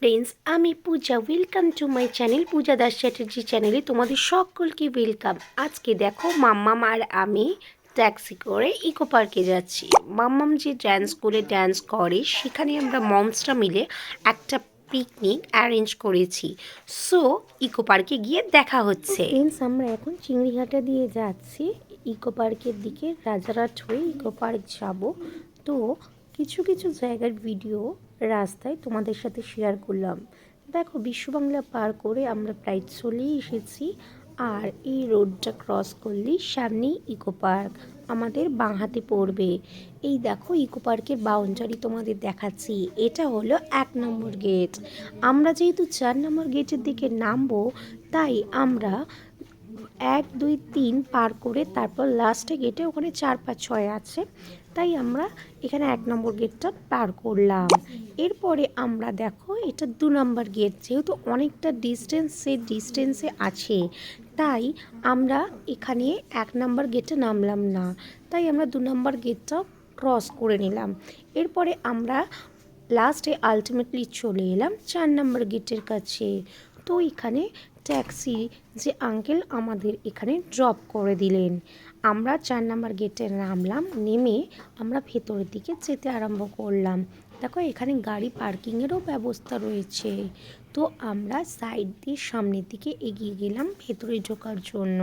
Friends, আমি পূজা। Welcome to my channel পূজা দাস চ্যাটার্জি চ্যানেলে তোমাদের সকলকে ওয়েলকাম। আজকে দেখো মাম্মাম আর আমি ট্যাক্সি করে ইকো পার্কে যাচ্ছি। মাম্মাম যে ডান্স স্কুলে ডান্স করে সেখানে আমরা মমসরা মিলে একটা পিকনিক অ্যারেঞ্জ করেছি। সো ইকো পার্কে গিয়ে দেখা হচ্ছে। ফ্রেন্ডস, আমরা এখন চিংড়িঘাটা দিয়ে যাচ্ছি ইকো পার্কের দিকে। রাজারহাট হয়ে ইকো পার্ক যাব। তো কিছু কিছু জায়গার ভিডিও রাস্তায় তোমাদের সাথে শেয়ার করলাম। দেখো, বিশ্ববাংলা পার করে আমরা প্রায় চলেই এসেছি। আর এই রোডটা ক্রস করলেই সামনেই ইকো পার্ক আমাদের বাঁ হাতে পড়বে। এই দেখো, ইকো পার্কের বাউন্ডারি তোমাদের দেখাচ্ছি। এটা হলো 1 নম্বর গেট। আমরা যেহেতু 4 নম্বর গেটের দিকে নামবো, তাই আমরা 1, 2, 3 পার করে তারপর লাস্টে গেটে ওখানে 4, 5, 6 আছে, তাই আমরা এখানে 1 নম্বর গেটটা পার করলাম। এরপরে আমরা দেখো, এটা 2 নম্বর গেট। যেহেতু অনেকটা ডিস্টেন্সে আছে, তাই আমরা এখানে 1 নম্বর গেটে নামলাম না, তাই আমরা 2 নম্বর গেটটা ক্রস করে নিলাম। এরপরে আমরা লাস্টে আলটিমেটলি চলে এলাম 4 নম্বর গেটের কাছে। তো এখানে ট্যাক্সি যে আঙ্কেল আমাদের এখানে ড্রপ করে দিলেন। আমরা 4 নম্বর গেটে নামলাম, নেমে আমরা ভেতরের দিকে যেতে আরম্ভ করলাম। দেখো, এখানে গাড়ি পার্কিংয়েরও ব্যবস্থা রয়েছে। তো আমরা সাইড দিয়ে সামনের দিকে এগিয়ে গেলাম ভেতরে ঢোকার জন্য।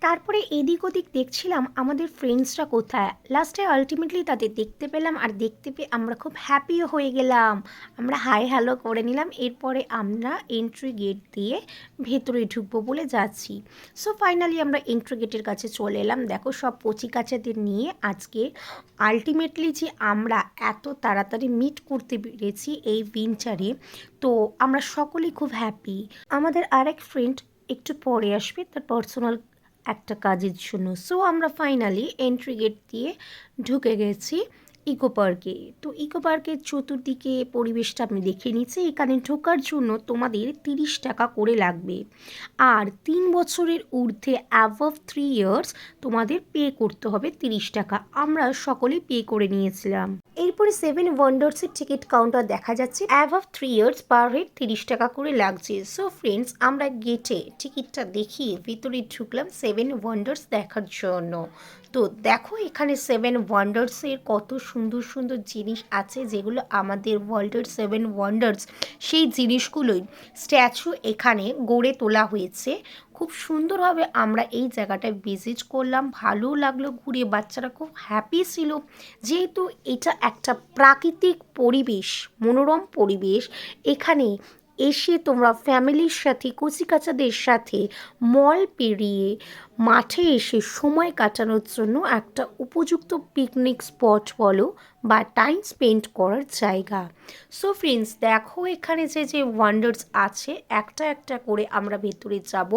তারপরে এদিক ওদিক দেখছিলাম আমাদের ফ্রেন্ডসরা কোথায়। লাস্টে আলটিমেটলি তাদের দেখতে পেলাম, আর দেখতে পেয়ে আমরা খুব হ্যাপিও হয়ে গেলাম। আমরা হাই হ্যালো করে নিলাম। এরপরে আমরা এন্ট্রি গেট দিয়ে ভেতরে ঢুকবো বলে যাচ্ছি। সো ফাইনালি আমরা এন্ট্রি গেটের কাছে চলে এলাম। দেখো, সব কচিকাচাদের নিয়ে আজকে আলটিমেটলি যে আমরা এত তাড়াতাড়ি মিট করতে পেরেছি এই উইন্টারে, তো আমরা সকলেই খুব হ্যাপি। আমাদের আরেক ফ্রেন্ড একটু পরে আসবে তার পার্সোনাল একটা কাজের জন্য। সো আমরা ফাইনালি এন্ট্রি গেট দিয়ে ঢুকে গেছি ইকো পার্কে। তো ইকো পার্কের চতুর্দিকে পরিবেশটা আমি দেখে নিচ্ছি। এখানে ঢোকার জন্য তোমাদের 30 টাকা করে লাগবে, আর 3 বছরের ঊর্ধ্বে অ্যাবভ 3 ইয়ার্স তোমাদের পে করতে হবে 30 টাকা। আমরা সকলেই পে করে নিয়েছিলাম। এরপরে 7 ওয়ান্ডার্সের টিকিট কাউন্টার দেখা যাচ্ছে। অ্যাবভ 3 ইয়ার্স পার হেড 30 টাকা করে লাগছে। সো ফ্রেন্ডস, আমরা গেটে টিকিটটা দেখিয়ে ভিতরে ঢুকলাম 7 ওয়ান্ডার্স দেখার জন্য। তো দেখো, এখানে 7 ওয়ান্ডার্সের কত সুন্দর সুন্দর জিনিস আছে, যেগুলো আমাদের ওয়ার্ল্ডের 7 ওয়ান্ডার্স সেই জিনিসগুলোই স্ট্যাচু এখানে গড়ে তোলা হয়েছে। খুব সুন্দরভাবে আমরা এই জায়গাটায় ভিজিট করলাম, ভালোও লাগলো ঘুরে। বাচ্চারা খুব হ্যাপি ছিল, যেহেতু এটা একটা প্রাকৃতিক পরিবেশ, মনোরম পরিবেশ। এখানে এসে তোমরা ফ্যামিলির সাথে, কচিকাচাদের সাথে মল পেরিয়ে মাঠে এসে সময় কাটানোর জন্য একটা উপযুক্ত পিকনিক স্পট বলো বা টাইম স্পেন্ড করার জায়গা। সো ফ্রেন্ডস, দেখো এখানে যে যে ওয়ান্ডার্স আছে, একটা একটা করে আমরা ভেতরে যাব,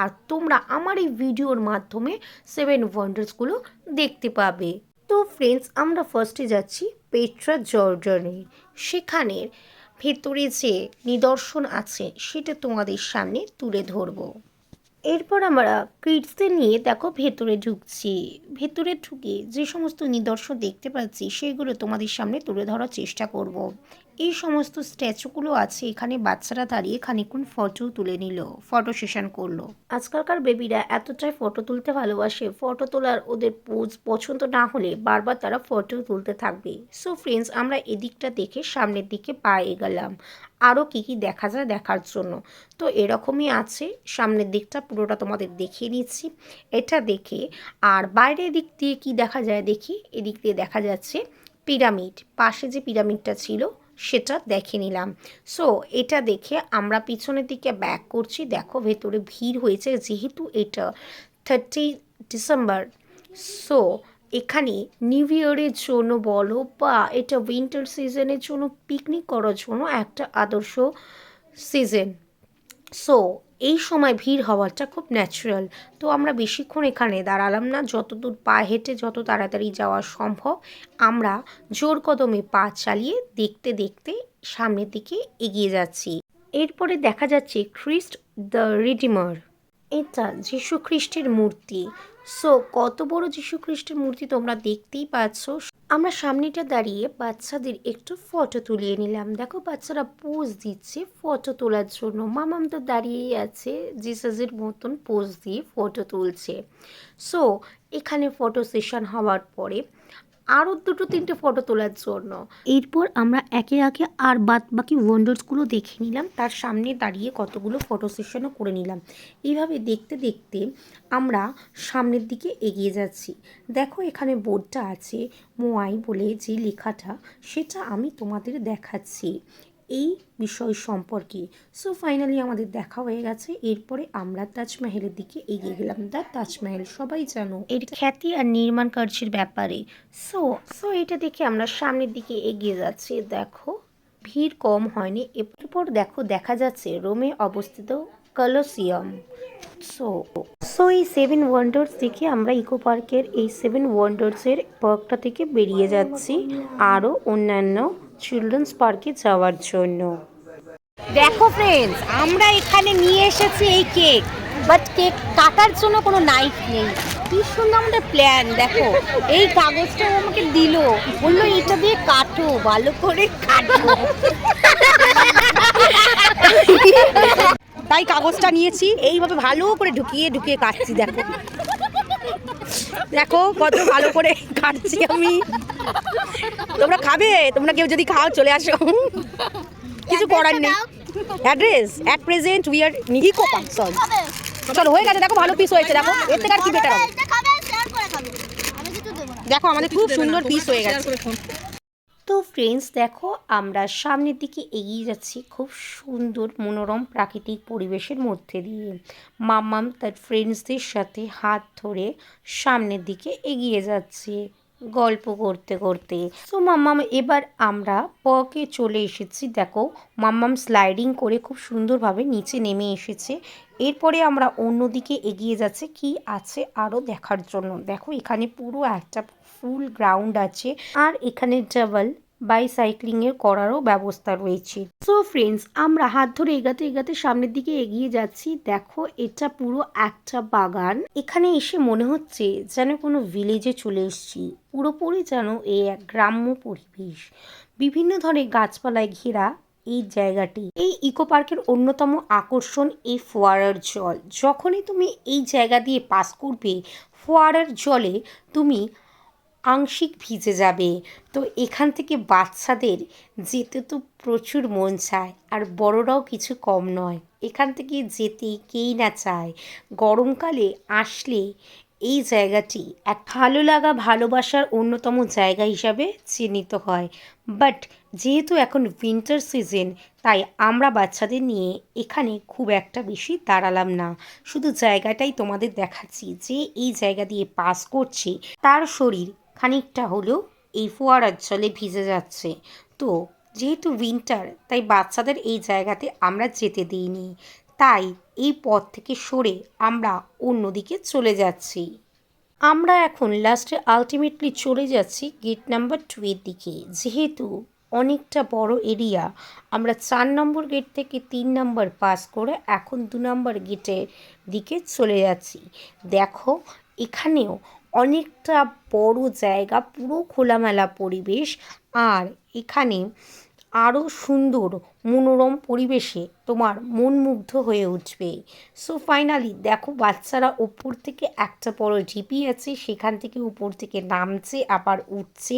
আর তোমরা আমার এই ভিডিওর মাধ্যমে 7 ওয়ান্ডার্সগুলো দেখতে পাবে। তো ফ্রেন্ডস, আমরা ফার্স্টে যাচ্ছি পেট্রা জর্ডানে। সেখানে ভেতরে যে নিদর্শন আছে সেটা তোমাদের সামনে তুলে ধরবো। এরপর আমরা কিডসদের নিয়ে দেখো ভেতরে ঢুকছি। ভেতরে ঢুকে যে সমস্ত নিদর্শন দেখতে পাচ্ছি সেগুলো তোমাদের সামনে তুলে ধরার চেষ্টা করব। এই সমস্ত স্ট্যাচুগুলো আছে এখানে, বাচ্চারা দাঁড়িয়ে খানিকক্ষণ ফটো তুলে নিল, ফটো সেশন করলো। আজকালকার বেবিরা এতটাই ফটো তুলতে ভালোবাসে, ফটো তোলার ওদের পোজ পছন্দ না হলে বারবার তারা ফটো তুলতে থাকবে। সো ফ্রেন্ডস, আমরা এদিকটা দেখে সামনের দিকে পা এগালাম আরও কী কী দেখা যায় দেখার জন্য। তো এরকমই আছে, সামনের দিকটা পুরোটা তোমাদের দেখিয়ে নিচ্ছি। এটা দেখে আর বাইরের দিক দিয়ে কি দেখা যায় দেখি। এদিক দিয়ে দেখা যাচ্ছে পিরামিড, পাশে যে পিরামিডটা ছিল সেটা দেখে নিলাম। সো এটা দেখে আমরা পিছনের দিকে ব্যাক করছি। দেখো, ভেতরে ভিড় হয়েছে, যেহেতু এটা 30 ডিসেম্বর। সো এখানে নিউ ইয়ারের জন্য বলো বা এটা উইন্টার সিজনের জন্য পিকনিক করার জন্য একটা আদর্শ সিজন। সো এই সময় ভিড় হওয়াটা খুব ন্যাচারাল। তো আমরা বেশিক্ষণ এখানে দাঁড়ালাম না, যতদূর পা হেঁটে যত তাড়াতাড়ি যাওয়া সম্ভব আমরা জোর কদমে পা চালিয়ে দেখতে দেখতে সামনের দিকে এগিয়ে যাচ্ছি। এরপরে দেখা যাচ্ছে খ্রিস্ট দ্য রিডিমার। এটা যীশু খ্রিস্টের মূর্তি। সো কত বড় যীশু খ্রিস্টের মূর্তি তোমরা দেখতেই পাচ্ছ। আমরা সামনেটা দাঁড়িয়ে বাচ্চাদের একটু ফটো তুলিয়ে নিলাম। দেখো বাচ্চারা পোজ দিচ্ছে ফটো তোলার জন্য। মামাম তো দাঁড়িয়েই আছে, জিসাসের মতন পোজ দিয়ে ফটো তুলছে। সো এখানে ফটো সেশন হওয়ার পরে আরও 2-3টে ফটো তোলার জন্য এরপর আমরা একে একে আর বাদ বাকি ওয়ান্ডার্সগুলো দেখে নিলাম। তার সামনে দাঁড়িয়ে কতগুলো ফটো সেশনও করে নিলাম। এইভাবে দেখতে দেখতে আমরা সামনের দিকে এগিয়ে যাচ্ছি। দেখো এখানে বোর্ডটা আছে মোয়াই বলে, যে লেখাটা সেটা আমি তোমাদের দেখাচ্ছি এই বিষয় সম্পর্কে। সো ফাইনালি আমাদের দেখা হয়ে গেছে। এরপরে আমরা তাজমহলের দিকে এগিয়ে গেলাম। দ্য তাজমহল সবাই জানো এর খ্যাতি আর নির্মাণ কার্যের ব্যাপারে। সো সো এটা দেখে আমরা সামনের দিকে এগিয়ে যাচ্ছি। দেখো ভিড় কম হয়নি। এরপর দেখো দেখা যাচ্ছে রোমে অবস্থিত কলোসিয়াম। সো সো এই 7 ওয়ান্ডার্স দেখে আমরা ইকো পার্কের এই 7 ওয়ান্ডার্সের পার্কটা থেকে বেরিয়ে যাচ্ছি আরও অন্যান্য চিলড্রেন্স পার্কে যাওয়ার জন্য। দেখো ফ্রেন্ডস, আমরা এখানে নিয়ে এসেছি এই কেক, বাট কেক কাটার জন্য কোনো নাইফ নেই। কি সুন্দর আমাদের প্ল্যান। দেখো এই কাগজটা আমাকে দিল, বললো এটা দিয়ে কাটো, ভালো করে কাটো। তাই কাগজটা নিয়েছি, এইভাবে ভালো করে ঢুকিয়ে ঢুকিয়ে কাটছি। দেখো দেখো কত ভালো করে কাটছি আমি। তোমরা খাবে? তোমরা কেউ যদি খাও চলে আসো, কিছু করার নেই। Address at present we are Eco Park. চলো হয়ে গেছে। দেখো ভালো পিস হয়েছে। দেখো এর থেকে আর কি বেটার হবে। দেখো আমাদের খুব সুন্দর পিস হয়ে গেছে। তো ফ্রেন্ডস দেখো আমরা সামনের দিকে এগিয়ে যাচ্ছি খুব সুন্দর মনোরম প্রাকৃতিক পরিবেশের মধ্যে দিয়ে। মাম্মাম তার ফ্রেন্ডসদের সাথে হাত ধরে সামনের দিকে এগিয়ে যাচ্ছে গল্প করতে করতে। তো মাম্মাম এবার আমরা পকে চলে এসেছি। দেখো মাম্মাম স্লাইডিং করে খুব সুন্দরভাবে নিচে নেমে এসেছে। এরপরে আমরা অন্যদিকে এগিয়ে যাচ্ছে কি আছে আরও দেখার জন্য। দেখো এখানে পুরো একটা ফুল গ্রাউন্ড আছে, আর এখানে ডাবল বাইসাইক্লিংয়ের করারও ব্যবস্থা রয়েছে। সো ফ্রেন্ডস আমরা হাত ধরে এগাতে এগাতে সামনের দিকে এগিয়ে যাচ্ছি। দেখো এটা পুরো একটা বাগান। এখানে এসে মনে হচ্ছে যেন কোনো ভিলেজে চলে এসেছি। পুরোপুরি যেন এই এক গ্রাম্য পরিবেশ, বিভিন্ন ধরনের গাছপালায় ঘেরা এই জায়গাটি। এই ইকো পার্কের অন্যতম আকর্ষণ এই ফোয়ারার জল। যখনই তুমি এই জায়গা দিয়ে পাস করবে, ফোয়ারার জলে তুমি আংশিক ভিজে যাবে। তো এখান থেকে বাচ্চাদের যেতে তো প্রচুর মন চায়, আর বড়রাও কিছু কম নয়। এখান থেকে যেতে কেই না চায়। গরমকালে আসলে এই জায়গাটি এক ভালো লাগা ভালোবাসার অন্যতম জায়গা হিসাবে চিহ্নিত হয়। বাট যেহেতু এখন উইন্টার সিজন, তাই আমরা বাচ্চাদের নিয়ে এখানে খুব একটা বেশি দাঁড়ালাম না। শুধু জায়গাটাই তোমাদের দেখাচ্ছি যে এই জায়গা দিয়ে পাস করছে তার শরীর খানিকটা হলেও এই ফোয়ারার জলে ভিজে যাচ্ছে। তো যেহেতু উইন্টার, তাই বাচ্চাদের এই জায়গাতে আমরা যেতে দিইনি। তাই এই পথ থেকে সরে আমরা অন্যদিকে চলে যাচ্ছি। আমরা এখন লাস্টে আলটিমেটলি চলে যাচ্ছি গেট নাম্বার 2 এর দিকে। যেহেতু অনেকটা বড় এরিয়া, আমরা 4 নম্বর গেট থেকে 3 নম্বর পাস করে এখন 2 নম্বর গেটের দিকে চলে যাচ্ছি। দেখো এখানেও অনেকটা বড় জায়গা, পুরো খোলামেলা পরিবেশ, আর এখানে আরও সুন্দর মনোরম পরিবেশে তোমার মন মুগ্ধ হয়ে উঠবে। সো ফাইনালি দেখো বাচ্চারা ওপর থেকে একটা বড় ঢিপি আছে, সেখান থেকে উপর থেকে নামছে আবার উঠছে।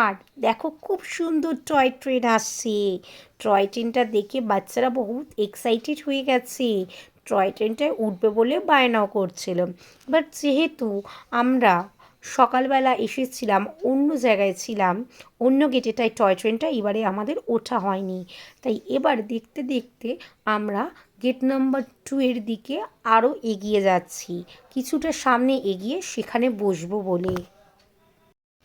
আর দেখো খুব সুন্দর টয় ট্রেন আসছে। টয় ট্রেনটা দেখে বাচ্চারা বহুত এক্সাইটেড হয়ে গেছে। টয় ট্রেনটায় উঠবে বলে বায়নাও করছিল। বাট যেহেতু আমরা সকালবেলা এসেছিলাম, অন্য জায়গায় ছিলাম, অন্য গেটে, তাই টয় ট্রেনটা এবারে আমাদের ওঠা হয়নি। তাই এবার দেখতে দেখতে আমরা গেট নাম্বার 2 এর দিকে আরও এগিয়ে যাচ্ছি, কিছুটা সামনে এগিয়ে সেখানে বসবো বলে।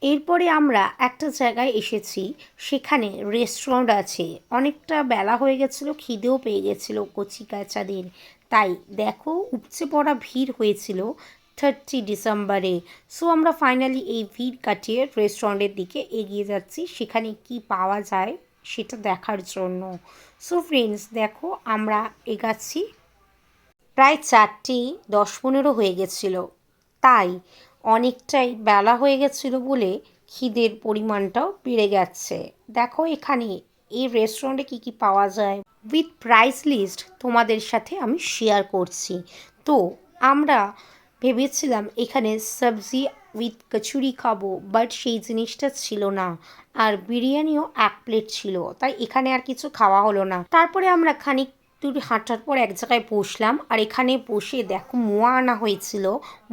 এরপরে আমরা একটা জায়গায় এসেছি, সেখানে রেস্টুরেন্ট আছে। অনেকটা বেলা হয়ে গেছিলো, খিদেও পেয়ে গেছিলো কচি কাচাদের। তাই দেখো উপচে পড়া ভিড় হয়েছিল 30 ডিসেম্বরে। সো আমরা ফাইনালি এই ভিড় কাটিয়ে রেস্টুরেন্টের দিকে এগিয়ে যাচ্ছি, সেখানে কি পাওয়া যায় সেটা দেখার জন্য। সো ফ্রেন্ডস দেখো আমরা এগাচ্ছি প্রায় 4:10-15 হয়ে গেছিল, তাই অনেকটাই বেলা হয়ে গেছিলো বলে খিদের পরিমাণটাও বেড়ে গেছে। দেখো এখানে এই রেস্টুরেন্টে কী কী পাওয়া যায় উইথ প্রাইস লিস্ট তোমাদের সাথে আমি শেয়ার করছি। তো আমরা ভেবেছিলাম এখানে সবজি উইথ কচুরি খাবো, বাট সেই জিনিসটা ছিল না। আর বিরিয়ানিও 1 প্লেট ছিল, তাই এখানে আর কিছু খাওয়া হলো না। তারপরে আমরা খানিক দূর হাঁটার পর এক জায়গায় বসলাম, আর এখানে বসে দেখো মোয়া আনা হয়েছিল।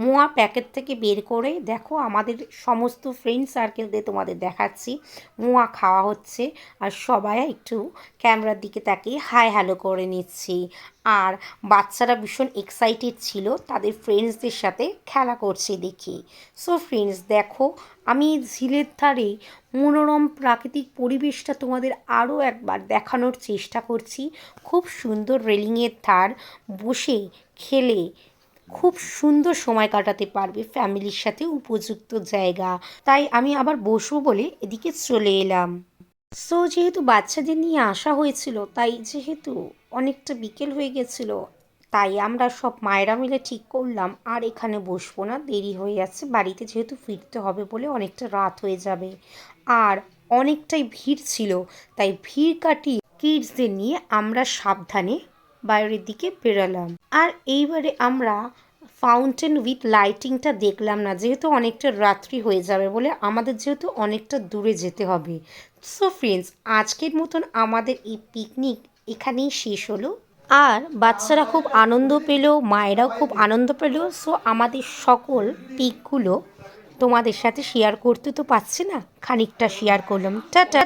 মোয়া প্যাকেট থেকে বের করে দেখো আমাদের সমস্ত ফ্রেন্ড সার্কেলদের তোমাদের দেখাচ্ছি মোয়া খাওয়া হচ্ছে, আর সবাই একটু ক্যামেরার দিকে তাকিয়ে হাই হ্যালো করে নিচ্ছি। আর বাচ্চারা ভীষণ এক্সাইটেড ছিল তাদের ফ্রেন্ডসদের সাথে খেলা করছে দেখি। সো ফ্রেন্ডস দেখো, আমি ঝিলের ধারে মনোরম প্রাকৃতিক পরিবেশটা তোমাদের আরও একবার দেখানোর চেষ্টা করছি। খুব সুন্দর রেলিংয়ের ধার, বসে খেলে খুব সুন্দর সময় কাটাতে পারবে ফ্যামিলির সাথে, উপযুক্ত জায়গা। তাই আমি আবার বসবো বলে এদিকে চলে এলাম। সো যেহেতু বাচ্চাদের নিয়ে আসা হয়েছিল, তাই যেহেতু অনেকটা বিকেল হয়ে গেছিলো, তাই আমরা সব মায়েরা মিলে ঠিক করলাম আর এখানে বসবো না, দেরি হয়ে যাচ্ছে, বাড়িতে যেহেতু ফিরতে হবে বলে অনেকটা রাত হয়ে যাবে। আর অনেকটাই ভিড় ছিল, তাই ভিড় কাটিয়ে কিডসদের নিয়ে আমরা সাবধানে বাইরের দিকে বেরোলাম। আর এইবারে আমরা ফাউন্টেন উইথ লাইটিংটা দেখলাম না, যেহেতু অনেকটা রাত্রি হয়ে যাবে বলে, আমাদের যেহেতু অনেকটা দূরে যেতে হবে। সো ফ্রেন্ডস, আজকের মতন আমাদের এই পিকনিক এখানেই শেষ হলো। আর বাচ্চারা খুব আনন্দ পেল, মায়েরাও খুব আনন্দ পেল। সো আমাদের সকল পিকগুলো তোমাদের সাথে শেয়ার করতে তো পারছি না, খানিকটা শেয়ার করলাম। টাটা।